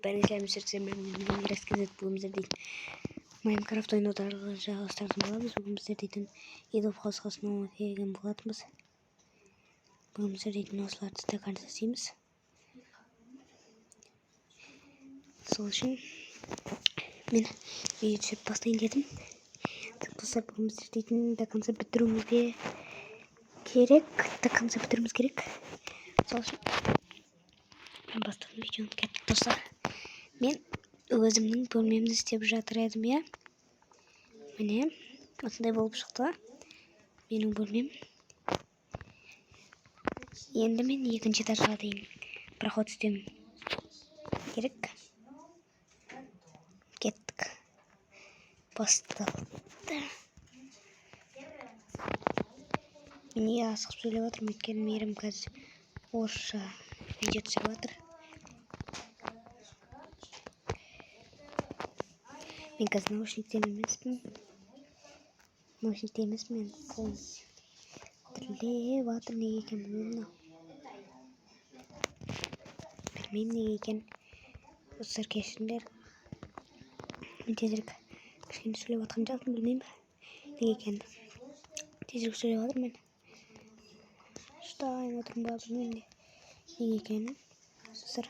Бәріңізге мен рассказать будем зердейтін Майнкрафт ойнауды жалғастыратын боламыз. Бүгін біздер дейтін едов қосқасына келген болатынбыз. Бүгін біздер дейтін осыларды стакан жасаймыз. Сол үшін мен видео түсіріп бастайын дедім. Достар, бүгін біздер дейтін до конца бітіруімізге керек. Сол үшін мен бастадым видеоны. Кеттік, достар. Мен өзімнің бөлмемді істеп жатыр едім, я. Міне, осындай болып шықты менің бөлмем. Енді мен екінші этажға дейін проход істеуім керек. Кеттік. Басталды. Мені асығып сөйлеп жатырмын, өйткені мейрам қазір орысша видео түсіріп жатыр. Мен қазір наушникте емеспін, мен фон тірілеп жатыр. Неге екен білмеймін. Білмеймін неге екен. Достар, кешіріңдер. Мен тезірек кішкене сөйлеп жатқан жоқпын, білмеймін неге екен. Тезірек сөйлеп жатырмын мен. Шыдайын отырмын ба, білмеймін неге екенін. Достар,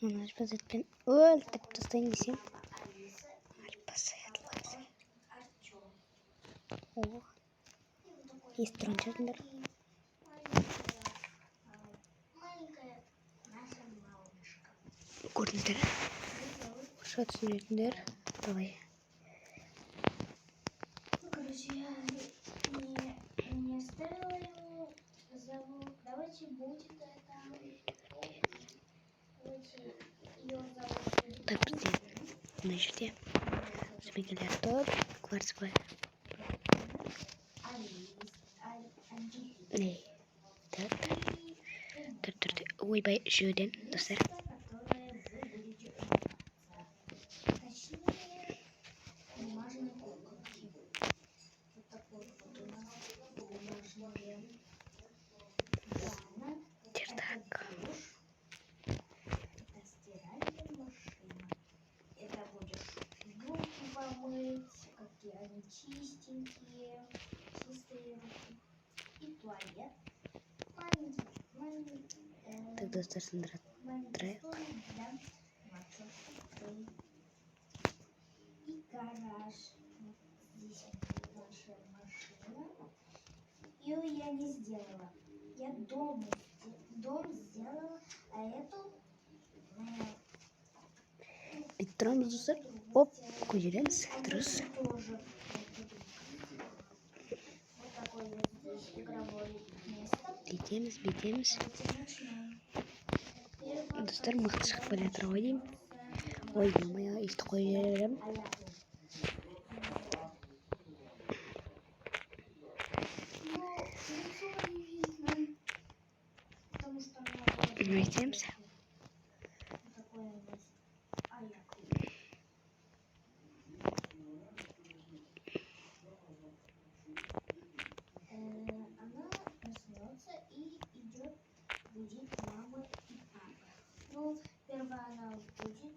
мына альпазетпен өлтіріп тастайын десем. О, естірін жатыңдар. Көрдіңдер. Орысша түсінетіндер. Давай. Друзья, не оставила ему зовут. Давайте будет это. Давайте ее зовут. Так, бізде мына жерде сөмекелер тұр. Кварцевый. Не, тұр. Ойбай жөден, достар. Так. Это будешь руки помыть, какие они чистенькие, чистые руки. И туалет. Так, достар, сындырат трек. И гараж. Здесь наша машина. Ее я не сделала. Я дом сделала, а эту Тұрамыз, достар. Оп, көтереміз. Дұрыс. тоже. Вот такой вот здесь игровое место. Бейтеміз. Достар, мықты шығып бара жатыр ғой деймін. Ой, мамая, есті қойып жіберем. Бейтеміз. Она проснется и идет будить маму и папу. Ну, первая она будет.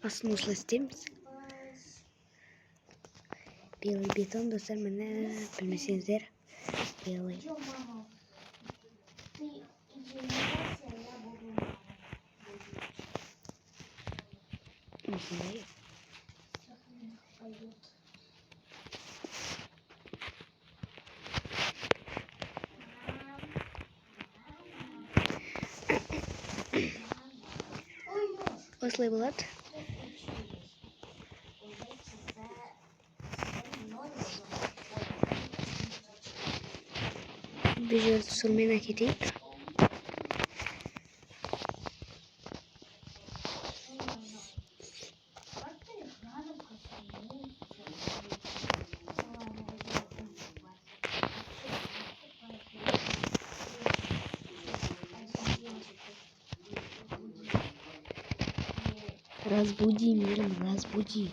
Астын істейміз. Белый бетон, достар, мені білмесеңіздер. Белый. Осындай. Осылай болады. Бір жерді сұрмен әкетейік. Разбуди, Мирон, разбуди.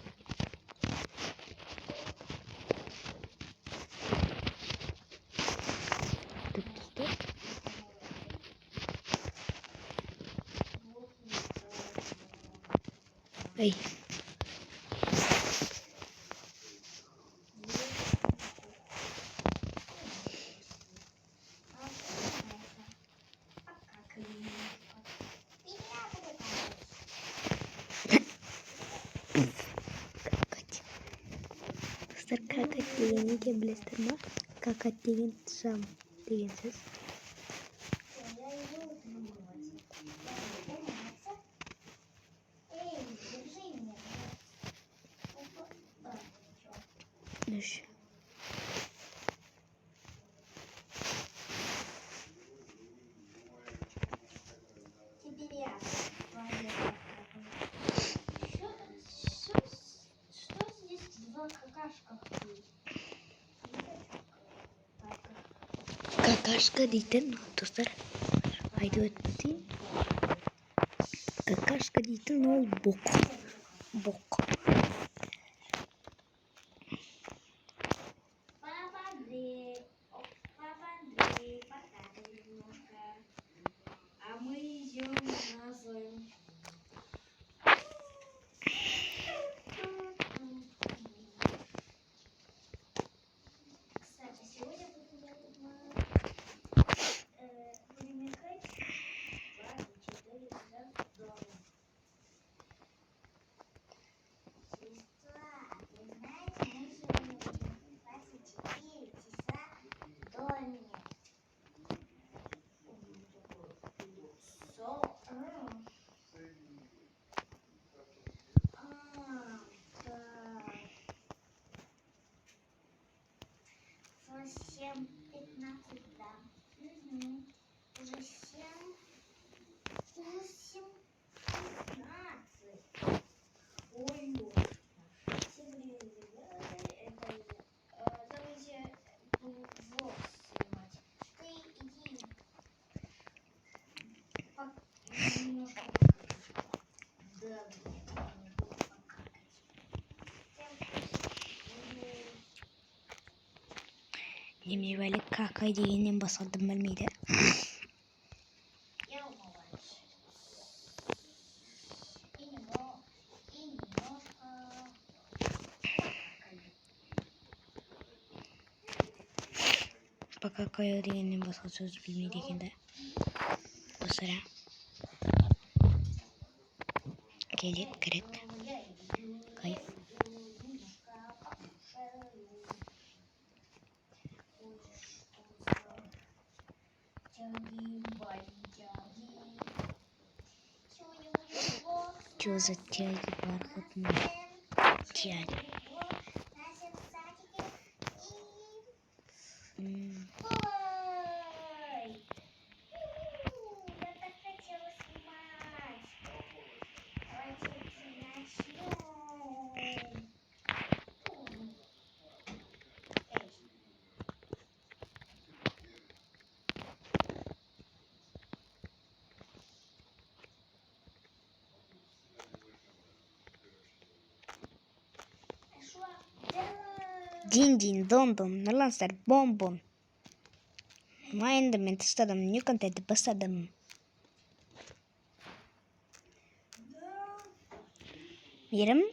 Так, достар. Эй. Достар, какать деген неге білесіздер ма? Какать деген сам деген сөз. Үш. Что здесь два какашка? Какашка дейтін, достар, айтып өтейін. Какашка дейтін ол боқ. Боқ. Папа Андрей, покакай немножко. А мы идем на свою. Кстати, сегодня будем играть 24 часа дома. Сестра, ты знаешь, мы сегодня будем 24 часа в доме. Совсем 15, да. Уже 7, 8, 15. Ой, всем привет, ребята. Это давайте влог снимать. Ты иди немножко покакать. Да, мне буду покакать. Немневәлі какай дегеннен басылдым білмейді. Я умываюсь. И немножко покакаю. Покакаю дегеннен басқа сөз білмейді екенді. Достар, келет, кірет. Кайф. Чё за тяги бархатные? Тяги. Ой! Я так хотела снимать. Давайте начнем. Дин-дин, дон-дон, нұрланыстар, бом-бом. Майынды мен тыстадым, не контентті бастадым. Мерім,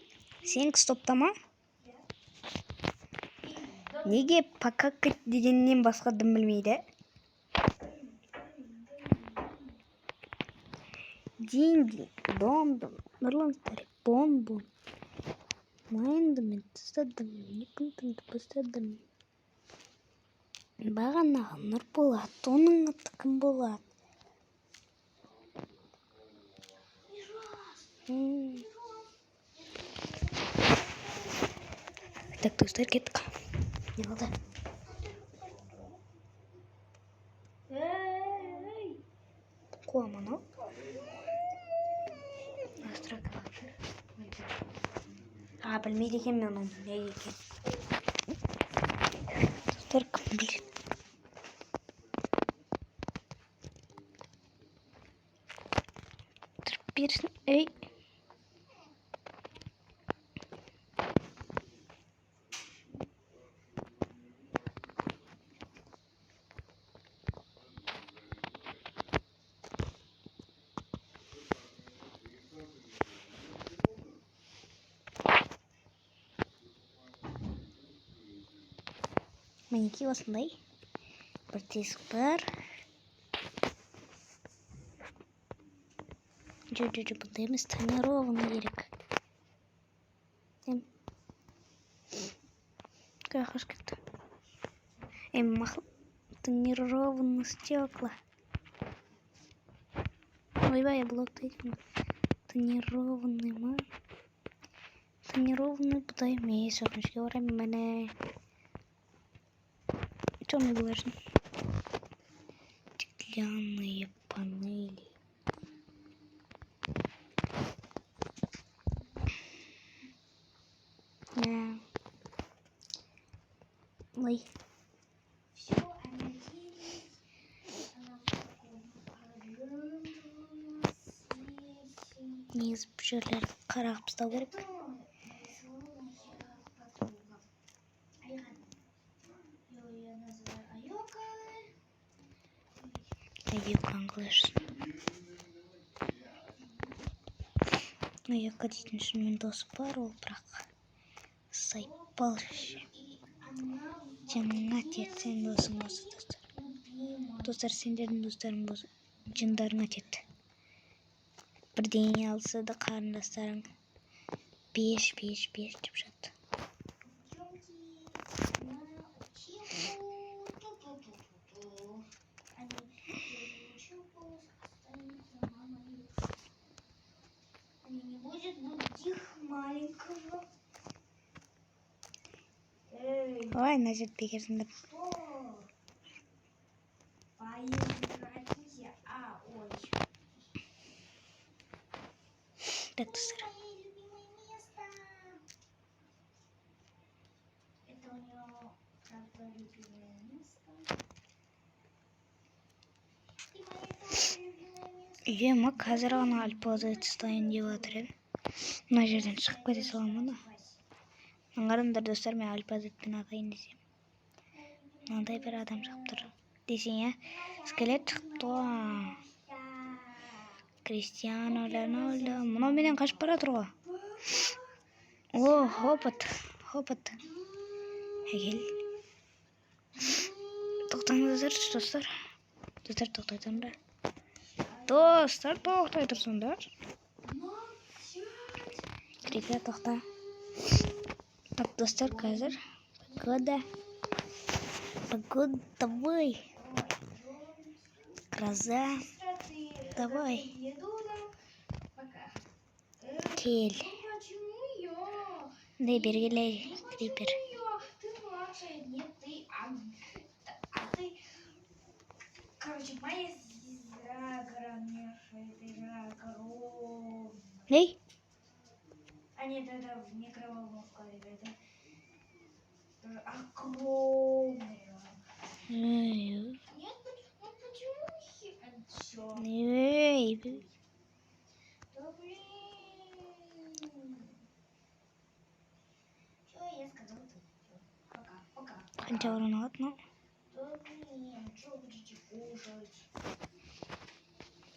сен стоптама? Неге покакать дегеннен басқадым білмейді? Дин-дин, дон-дон, нұрланыстар, бом-бом. Майынды мен тыстадым, не контентті бастадым. Бағанағы Нұрболат, оның аты кім болады? Так, достар, кеттік. Не болды? Қуам анау? Білмейді екен мен оның не екен. Достар, кім біледі? Тұрып берсін, ей. Мінекей осындай бір тесік бар. Жоқ, бұндай емес, тонированный керек. Как это? Тонированное стекла. Ойбай, я блок тыкну. Тонированный ма. Тонированный бұдай емес. Өкінішке орай міне. Что мне должны? Стеклянные панели. Ой. Все, а надеюсь, она в таком огромном свете. Не жерлерді қарағып ұстау керек. Кто нарисовала наша подруга? Айхан. Я ее называю Айока. Айока английский. Айока дейтін шынымен досы бар ол, бірақ сайпал ше. Жаңа тет сен досың болса достар. Достар, сендердің достарың болса, жындарыңа тет. Бірдеңе алса да қарындастарың беш деп жатты. Не будет их маленького. Ой, значит, бекерсіңдер. Что? Поиграйте. Ой. Так, достар. Мое любимое место. Это у нее, правда, любимое место. И мое тоже любимое место. Үйема қазір ғана альпаза тастайын деп жатыр еді. Мына жерден шығып кете саламын да. Аңғарыңдар достар, мен альпазетпен атайын десем. Мынандай бір адам шығып тұр. Десең, я скелет шықты ғой. Кристиано Роналдо. Мынау менен қашып бара тұр ғой. О, хопот. Әкел. Тоқтаңыздаршы, достар. Достар, тоқтай тұрыңдар. Достар, тоқтай тұрсыңдар. Крипер, тоқта. Так, достар, қазір. Погода, давай. Гроза. Давай. Кель. Почему я? Дай бергелей, крипер. Ты младшая, нет, ты, ты, короче, моя звезда огромнейшая, ты же огромная. Эй. А нет, это в микроволновку, это огромная. Эй. Нет, почему все? Эй. Да блин. Что я сказал? Пока. Қанша орын алады, ну? Да блин, что будете кушать?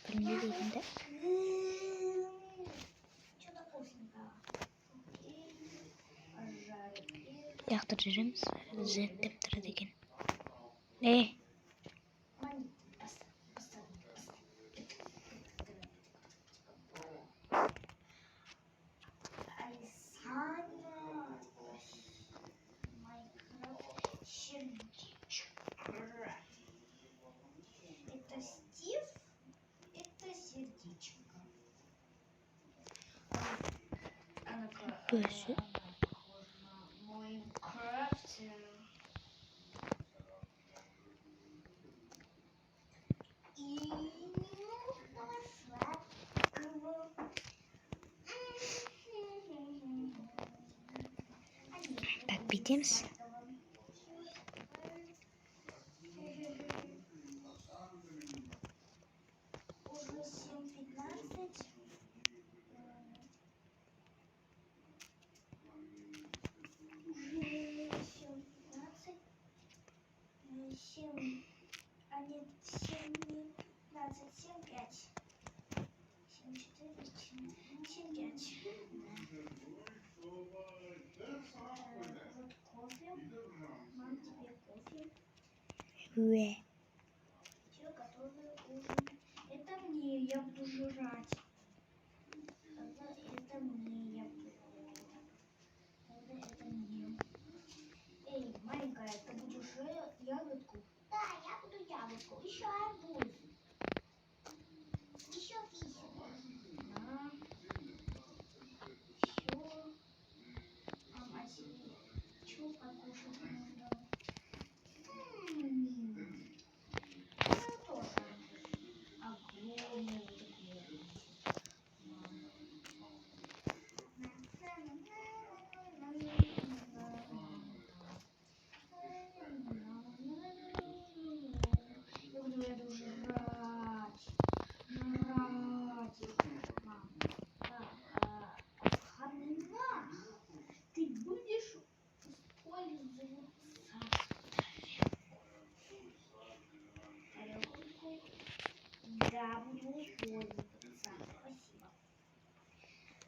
Білмейді екенді. Что-то вкусненького. Яқтыр жүреміз. Зеттеп тұрады екен. Эй. Это Стив, это сердечко. Она Бөсі. похожа на Майнкрафт. И немного сладкого. Так, бітеміз. Уже 7:15. Уже 7:15. 7, а нет, 7:15, 7:05. 7:4, 7:5. Вот кофе. Мам, тебе кофе. Уэ. Все, готовый ужин. Это мне, я буду жрать. Это мне, я буду. Это мне. Эй, маленькая, ты будешь ягодку? Да, я буду ягодку. Еще арбуз. Еще фисик. Да. Еще. А тебе что покушать можно? Тоже. Огромный вот такой. Я буду жрать. Мам, Хамина, ты будешь использоваться тарелкой? Да, буду использоваться. Спасибо.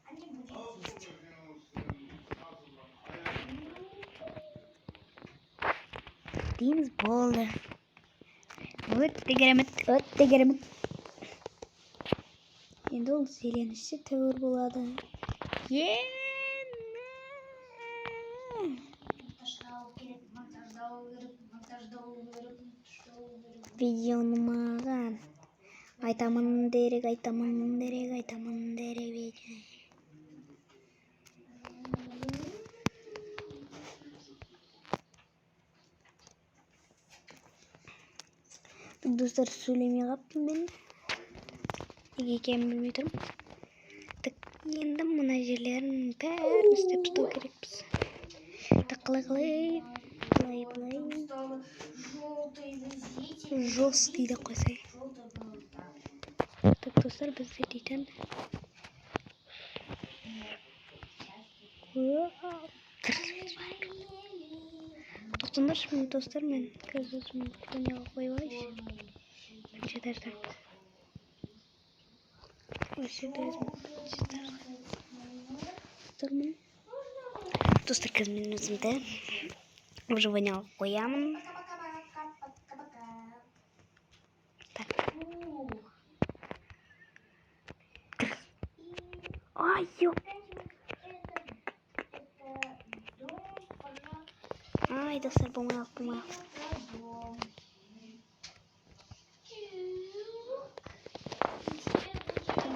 А не будет есть. Пинсболы. Вот ты грамот, вот ты грамот. Енді ол зеленіші тәуір болады. Видеоны маған. Айтамын дерек, айтамын дерек, айтамын дерек видео. Достар, сөйлемей қалыппын мен. Неге екенін білмей тұрмын. Енді мына жерлерін бәрін істеп тастау керекпіз. Қалай. Жесткий деп қойсай. Так, достар, біз дейтін. Тоқтыңдаршы, достар, мен қазір өзім көңілге қойып алайыншы. Читарда. Достар, қазір мен өзімді выживание қоямын. Так. Ай, ёп. Ай, достар, болмай.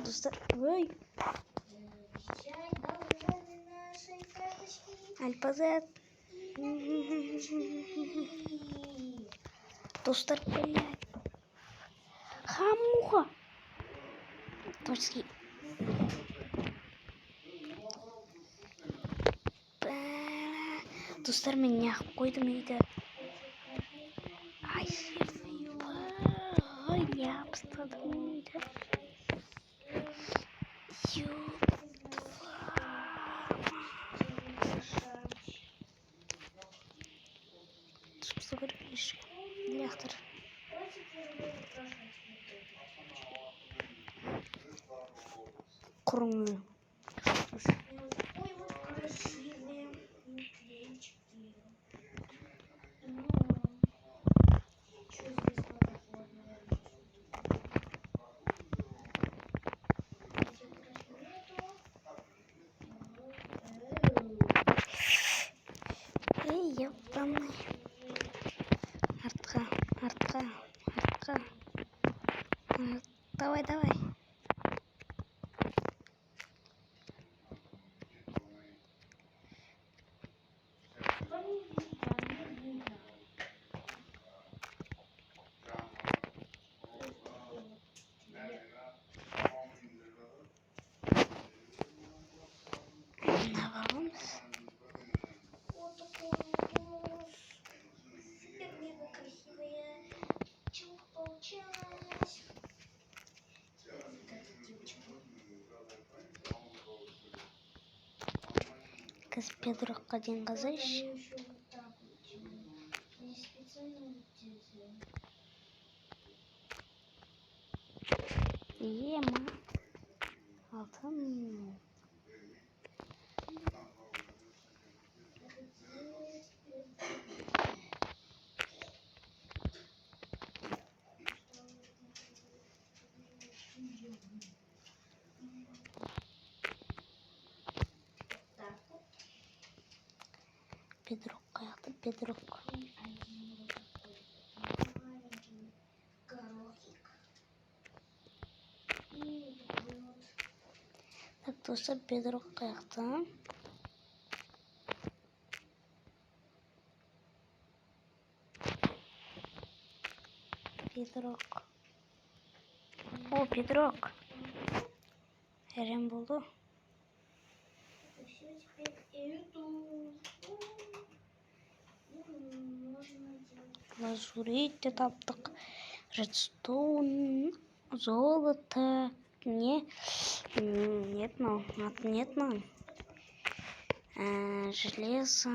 Достар, ой. Альпазет. Достар, блядь. Хамуха. Точки. Достар, мен неғып қойдым үйді. Ай, я обстадым үйді. Что говоришь? Директор. Круглый. Ой, вот красивые наклеечки. Что здесь надо? Эй, ёбаный. Артка. Давай. Вот такой волос. Супер-мега красивая. Челка получилась. Вот эта девочка. Каспедрокқа дейін қазайшы. Не специально ема. Алтын. Бедрок қаяқты, бедрок. Один вот такой маленький горохик. И такой вот. Так, достар, бедрок қаяқты. Бедрок. О, бедрок. Әрем болды. Все теперь эту. Можно делать. Лазурит таптық. Редстоун, золото. Нет, ну, нет, ну. Железо.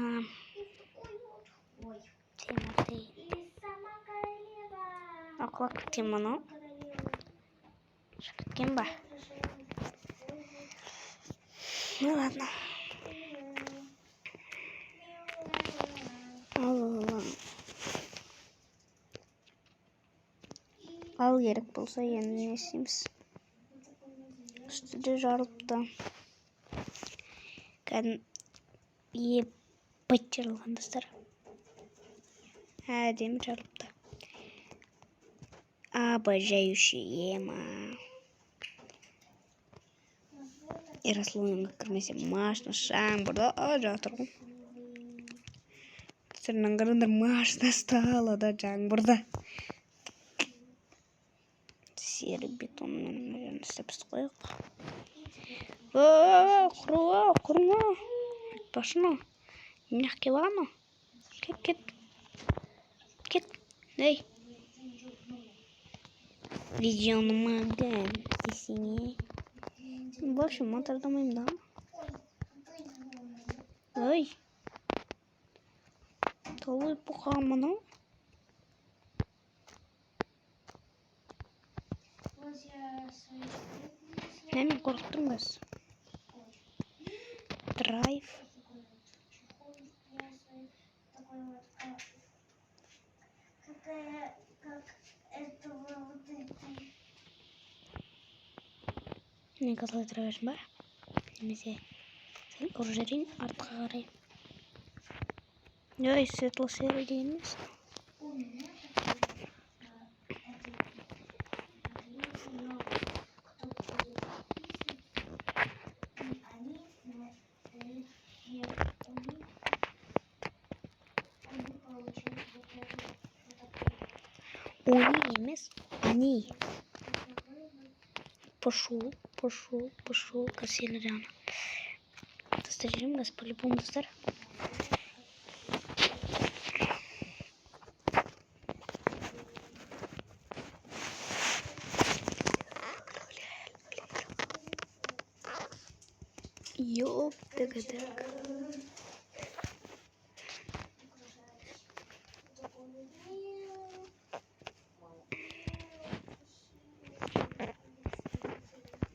Ой. Тимофей. И сама королева. Оклак Тимону. Королева. Кемба. Ну ладно. Ал керек болса енді не істейміз? Үстіде жарылыпты. Кәдімгі еппет жарылған достар. Әдемі жарылыпты. Обожающий ема. Ярославның кірмесе машина шаң бұрда жатыр ғой. Сырнан қарандар машина стала да жаң бұрда. Серый бетонның істепсіз қойық. Құрма. Башына. Мягкий ванна. Кет. Эй. Видеоны маган. Десене. В общем, монтаждамайым да. Ой. Толы пұқамыны. Мен қорықтым біз. Драйв. Мен қалай тұра бершін ба? Немесе сәл ұржарин артқа қарай. Ой, светло-серый дейміз. Они емес, они. Пошел. Красили реально. Достарим нас по-любому, достар. Ёп-так-так.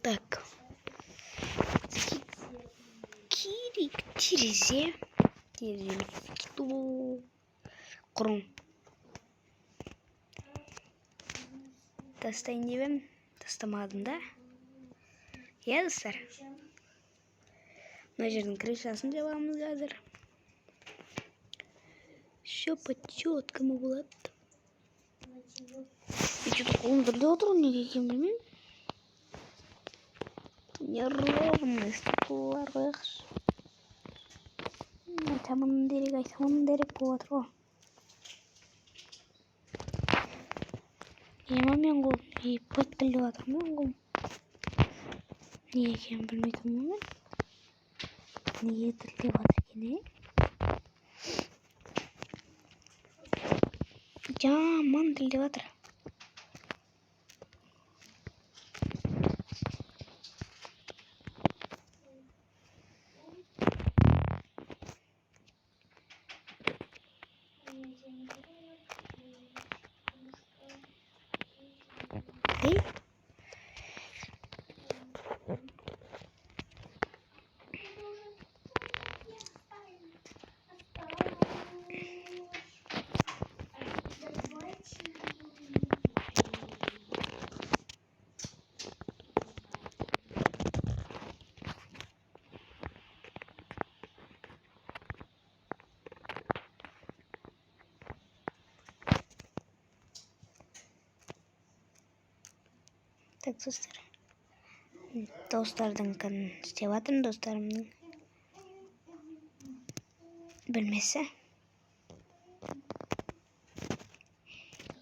Так. Терезе. Құрым. Тастайын дебем. Тастамадым да. Иә, достар. Мына жердің крышасын жабамыз қазір. Все по-четкому болады. И что-то қолым бірде отыр, неге екенін білмеймін. Неровный стеклолар қойғаш. Айтамын дерек болып отыр ғой. Ема мен қолым еппет тіліп отыр мен қолым. Неге екенін білмейтінмін мен. Неге тіліп отыр екен, Жаман тіліп отыр. Так, достар. Достардың істеп жатырмын, достарымның білмесі.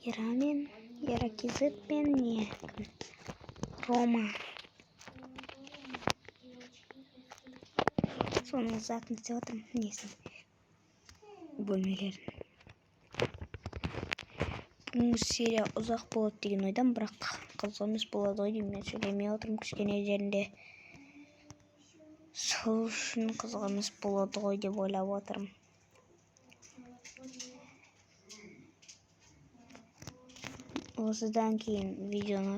Ирамен, Иракизетпен не? Рома. Соның затын істеп жатырмын, несін? Бөлмелерін. Бұл серия ұзақ болады деген ойдан, бірақ қызық емес болады ғой деймін. Мен сөйлемей отырмын кішкене жерінде. Сол үшін қызық емес болады ғой деп ойлап отырмын. Осыдан кейін видеоны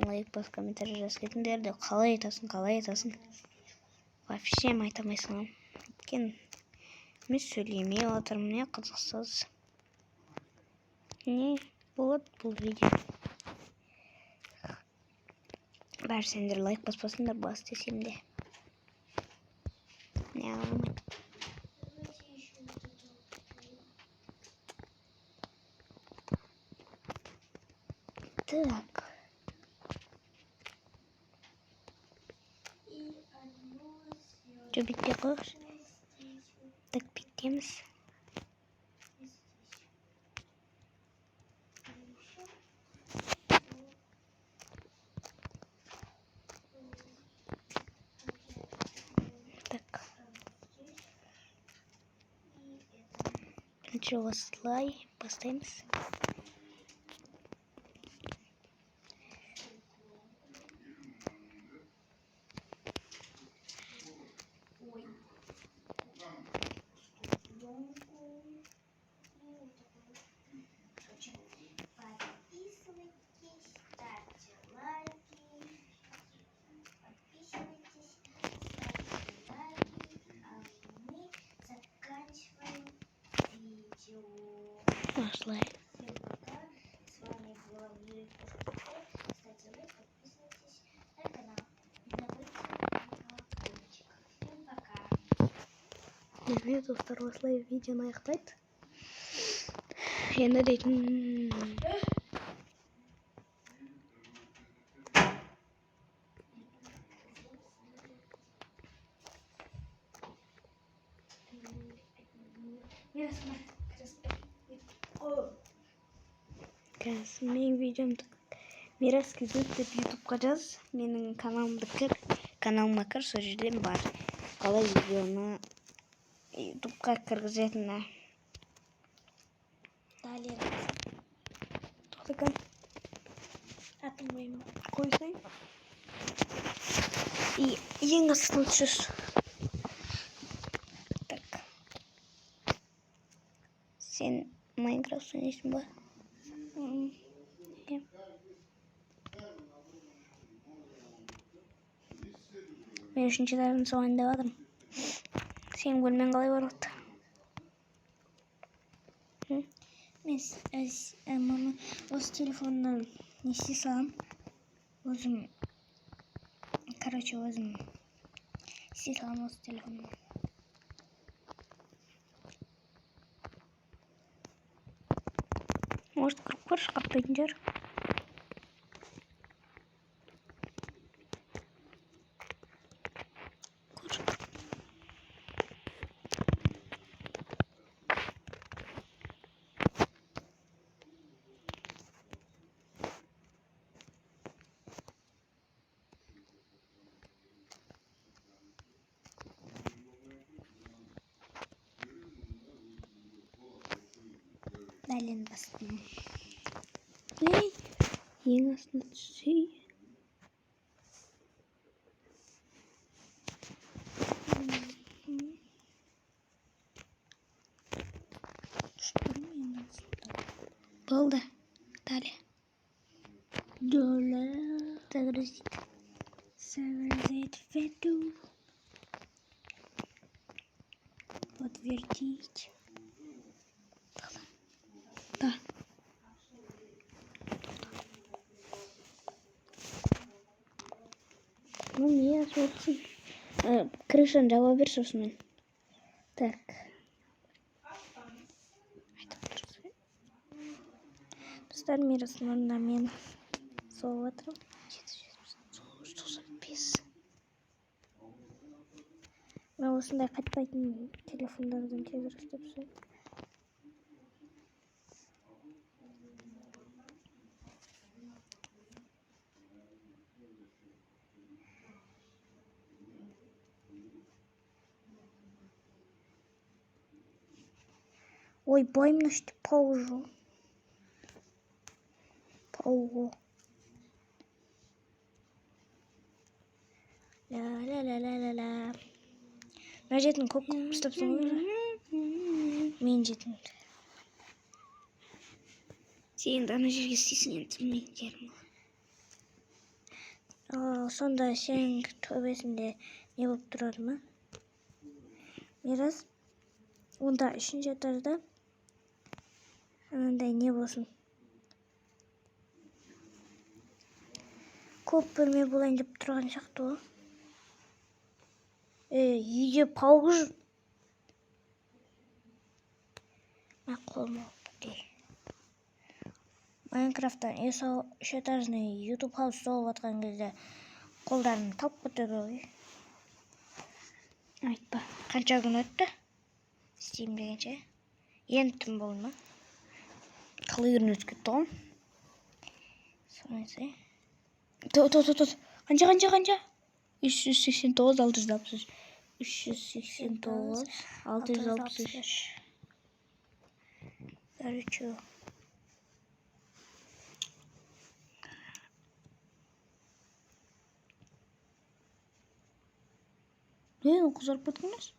лайк бас комментарий жазып кетіңдер де қалай айтасың. Вообще айтамайсың. Өйткені мен сөйлемей отырмын, не қызықсыз. Не болады бұл видео? Бәрі сендер лайк баспасыңдар, бас десем де. Не аламын. Так. Что, битпей қойғыш? Так, битеміз. Так. Бірінші осылай бастаймыз. Осылай. С вами была Юрий Пушков. Ставьте лайк, подписывайтесь на канал. Не забудьте про колокольчик. Всем пока. Мен достар осылай видеоны аяқтайды. Енді дейтін... Менің видеомды Мирас Кизет деп ютубқа жаз. Менің каналыма кір, сол жерден бар. Қалай видеоны ютубқа кіргізетіні. Далее. Тоқтықан. Атылмаймын. Қойсай. И ең асылы түс. Так. Сен Майнкрафт ойнайсың ба? Мен үшінші этаждың соңында деп жатырмын. Сенің бөлмен қалай бар отты? Мен осы телефоннан не істей салам. Өзім істей салам осы телефоннан. Может, кіріп көрші қаппайтын жер. Далее бастым. Ей, ең астына түсей. Болды. Далее. Загрузить. Загрузить видео. Подтвердить. Да. Ну, Мирас болсын. Крышаны жаба бер сосын. Так. Достар, Мирастың орнына мен сол отырмын. Ben осындай қайтпайтын телефондардан тезірек істепсем. Ой, бойымны что паузу. Паузу. Ла-ла-ла-ла-ла-ла. Мына жерден көп ұстапсың ғой. Мен жетім. Сен ана жерге істейсің енді мен жерім. Сонда сен төбесінде не болып тұрады ма? Мирас, онда 3-ші этажда анандай не болсын. Көп бөлме болайын деп тұрған сияқты ғой. Үйде пауыз. Мен қолым алып Майнкрафттан 3-этажный YouTube хаус соғып атқан кезде қолдарын талып кетеді ғой. Айтпа. Қанша күн өтті? Істеймін дегенше. Енді түн болды ма? Қалай күн өтіп кетті ғой? Сонысы. Қанша? 389, 663. 389, 663. Короче. Ne kızarıp baktınız?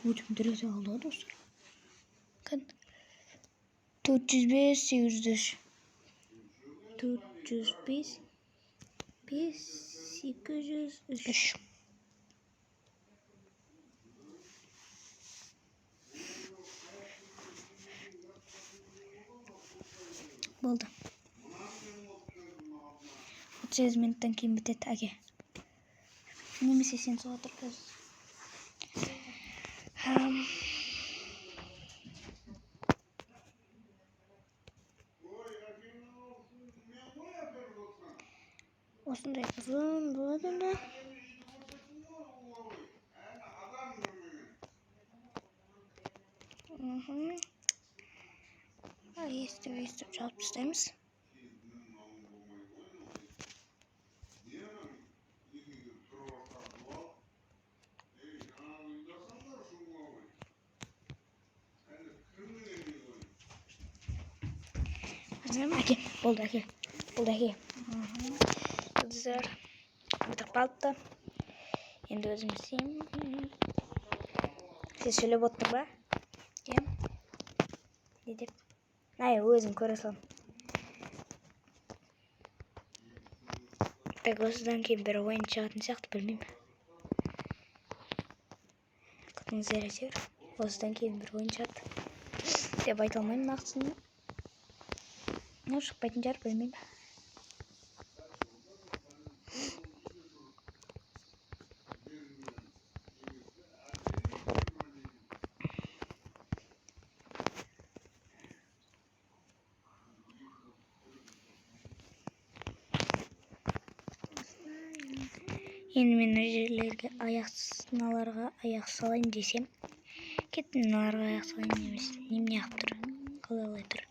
Hocam direkt aldı dostlar. Kan 405 800 405 803 Болды. 30 минуттан кейін бітеді әге. Немесе сен соға тұрғыз. Осындай ұзын болады да. Естіп жалып тастаймыз. Әке, болды әке. Жұлдыздар бітіп қалыпты. Енді өзім істеймін. Сіз сөйлеп отырдың ба? Кем? Не деп? Өзім көре салам. Так, осыдан кейін бір ойын шығатын сияқты білмеймін. Күтіңіздер әйтеуір. Осыдан кейін бір ойын шығады. Деп айта алмаймын нақтысында. Шықпайтын жар білмеймін. Енді мен жерлерге сыналарға аяқ салайын десем, кеттім мыналарға аяқ салайын емес. Немене ағып тұр? Қалай тұр?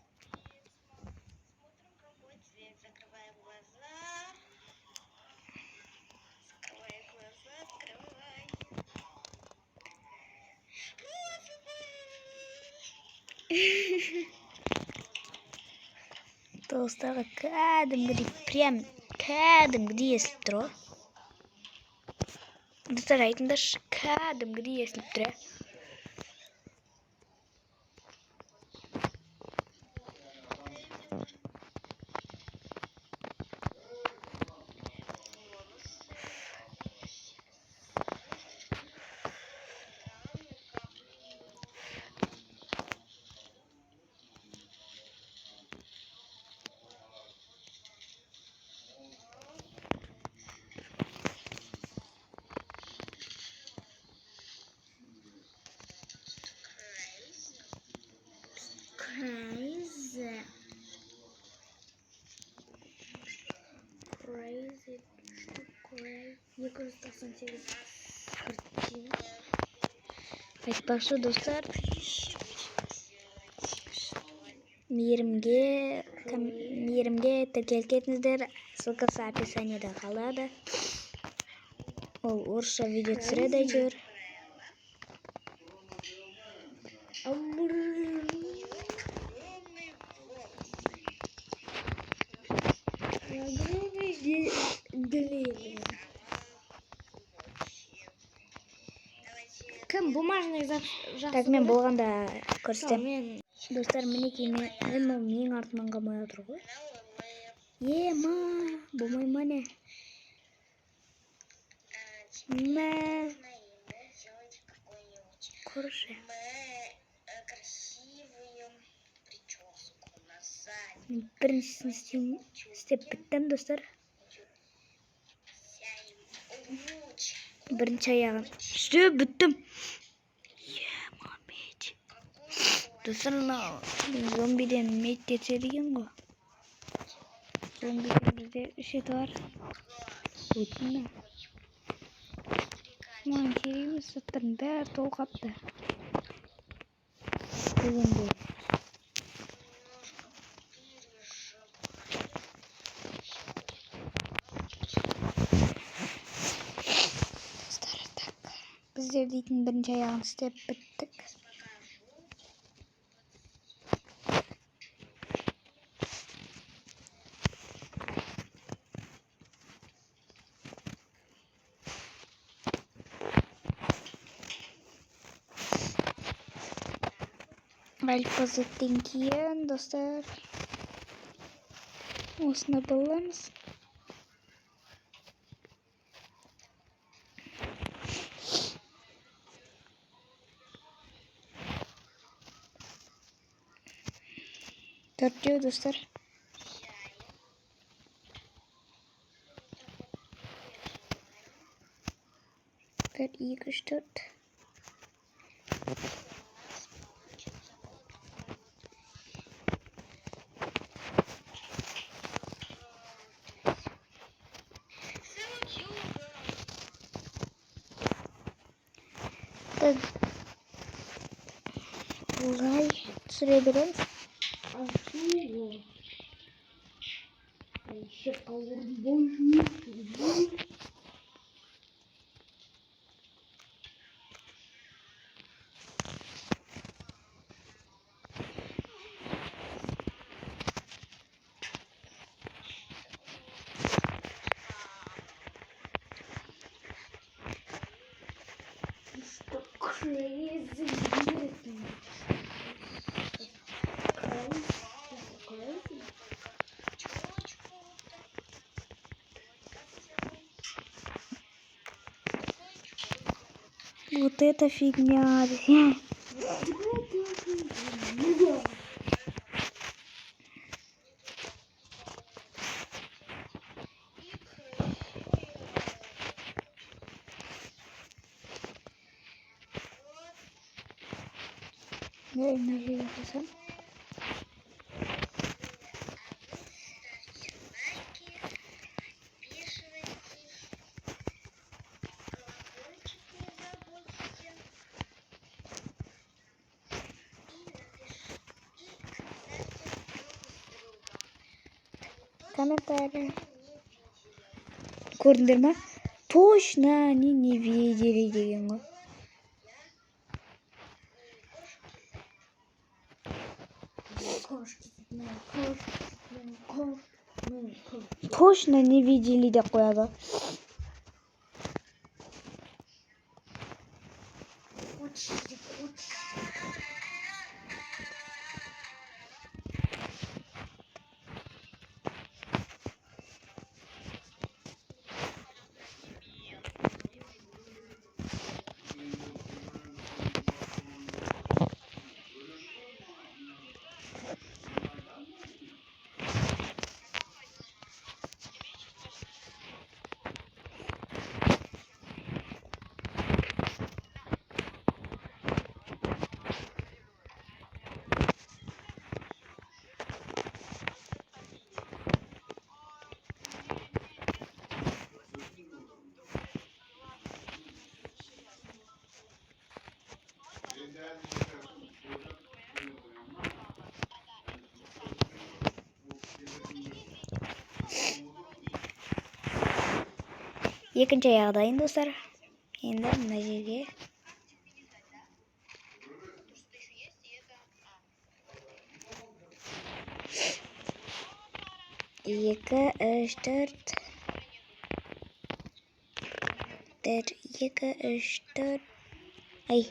Достарға кәдімгідей естіліп тұр ғой. Достар айтыңдаршы, кәдімгідей естіліп тұр. Crazy. 298 картина. Айтпақшы достар, мейірімге тіркеліп кетіңіздер. Ссылкасы описаниеда қалады. Ол орысша видео түсіреді әйтеуір. Кім бумажный Так, мен болғанда көрсетем. Достар, мінекей менің артымнан қалмай отыр ғой. Ема, болмай ма не? Короче. Біріншісін істеп біттім, достар. Бірінші аяғын істеп біттім. Ема, мед. Достар, зомбиден мед кетсе деген ғой. Зомбиден бізде үш еті бар. Өтінді. Маған керемес заттардың бәрі толғапты. Дегенде. Достар, так. Біздер дейтін бірінші аяғын істеп біттік. Альфа-зеттен кейін, достар, осыны боламыз. Төртеу, достар. 1, 2, 3, 4. Так, олай түсіре береміз. Вот это фигня. Я иначе записал. Комментарии. Көрдіңдер ма? Точно они не видели деген ғой. Точно не видели деп қояды. Екінші аяғдайын достар. Енді мына жерге екі, үш, төрт. Бір, екі, үш, төрт. Ай,